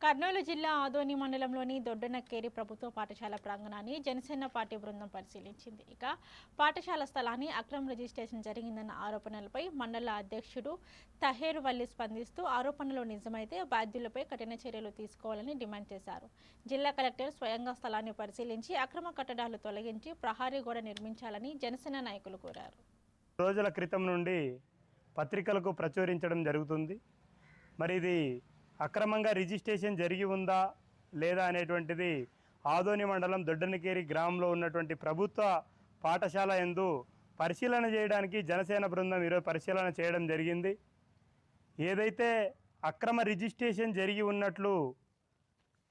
కర్నూలు జిల్లా ఆదోని మండలంలోని దొడ్డనక్కేరి ప్రభుత్వ పాఠశాల ప్రాంగణాన్ని జనసేన పార్టీ బృందం పరిశీలించింది. ఇక పాఠశాల స్థలాన్ని అక్రమ రిజిస్ట్రేషన్ జరిగిందన్న ఆరోపణలపై మండల అధ్యక్షుడు తహేర్ వల్లి స్పందిస్తూ ఆరోపణలు నిజమైతే బాధ్యులపై కఠిన చర్యలు తీసుకోవాలని డిమాండ్ చేశారు. జిల్లా కలెక్టర్ స్వయంగా స్థలాన్ని పరిశీలించి అక్రమ కట్టడాలు తొలగించి ప్రహారీ గోడ నిర్మించాలని జనసేన నాయకులు కోరారు. రోజుల క్రితం నుండి పత్రికలకు ప్రచురించడం జరుగుతుంది. మరి ఇది అక్రమంగా రిజిస్ట్రేషన్ జరిగి ఉందా లేదా అనేటువంటిది ఆదోని మండలం దొడ్డనకేరి గ్రామంలో ఉన్నటువంటి ప్రభుత్వ పాఠశాల యందు పరిశీలన చేయడానికి జనసేన బృందం ఈరోజు పరిశీలన చేయడం జరిగింది. ఏదైతే అక్రమ రిజిస్ట్రేషన్ జరిగి ఉన్నట్లు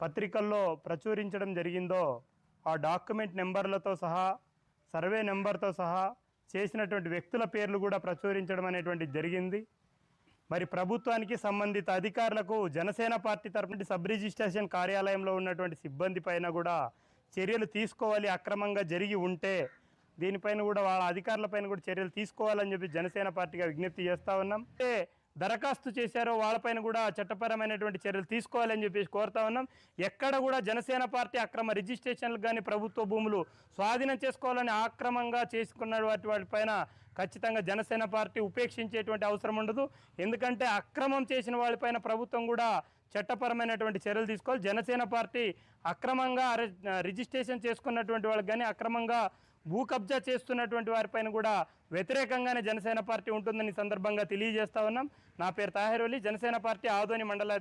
పత్రికల్లో ప్రచురించడం జరిగిందో ఆ డాక్యుమెంట్ నెంబర్లతో సహా సర్వే నెంబర్తో సహా చేసినటువంటి వ్యక్తుల పేర్లు కూడా ప్రచురించడం అనేటువంటిది జరిగింది. మరి ప్రభుత్వానికి సంబంధిత అధికారులకు జనసేన పార్టీ తరపున సబ్ రిజిస్ట్రేషన్ కార్యాలయంలో ఉన్నటువంటి సిబ్బంది పైన కూడా చర్యలు తీసుకోవాలి. అక్రమంగా జరిగి ఉంటే దీనిపైన కూడా వాళ్ళ అధికారులపైన కూడా చర్యలు తీసుకోవాలని చెప్పి జనసేన పార్టీగా విజ్ఞప్తి చేస్తూ ఉన్నాం. దరఖాస్తు చేశారో వాళ్ళపైన కూడా చట్టపరమైనటువంటి చర్యలు తీసుకోవాలని చెప్పేసి కోరుతా ఉన్నాం. ఎక్కడ కూడా జనసేన పార్టీ అక్రమ రిజిస్ట్రేషన్లకు కానీ ప్రభుత్వ భూములు స్వాధీనం చేసుకోవాలని ఆక్రమంగా చేసుకున్న వాటిపైన ఖచ్చితంగా జనసేన పార్టీ ఉపేక్షించేటువంటి అవసరం ఉండదు. ఎందుకంటే అక్రమం చేసిన వాళ్ళపైన ప్రభుత్వం కూడా చట్టపరమైనటువంటి చర్యలు తీసుకోవాలి. జనసేన పార్టీ అక్రమంగా రిజిస్ట్రేషన్ చేసుకున్నటువంటి వాళ్ళకి కానీ అక్రమంగా భూ కబ్జా చేస్తున్నటువంటి వారిపైన కూడా వ్యతిరేకంగానే జనసేన పార్టీ ఉంటుందని సందర్భంగా తెలియజేస్తా ఉన్నాం. నా పేరు తాహేర్ వలి, జనసేన పార్టీ ఆదోని మండల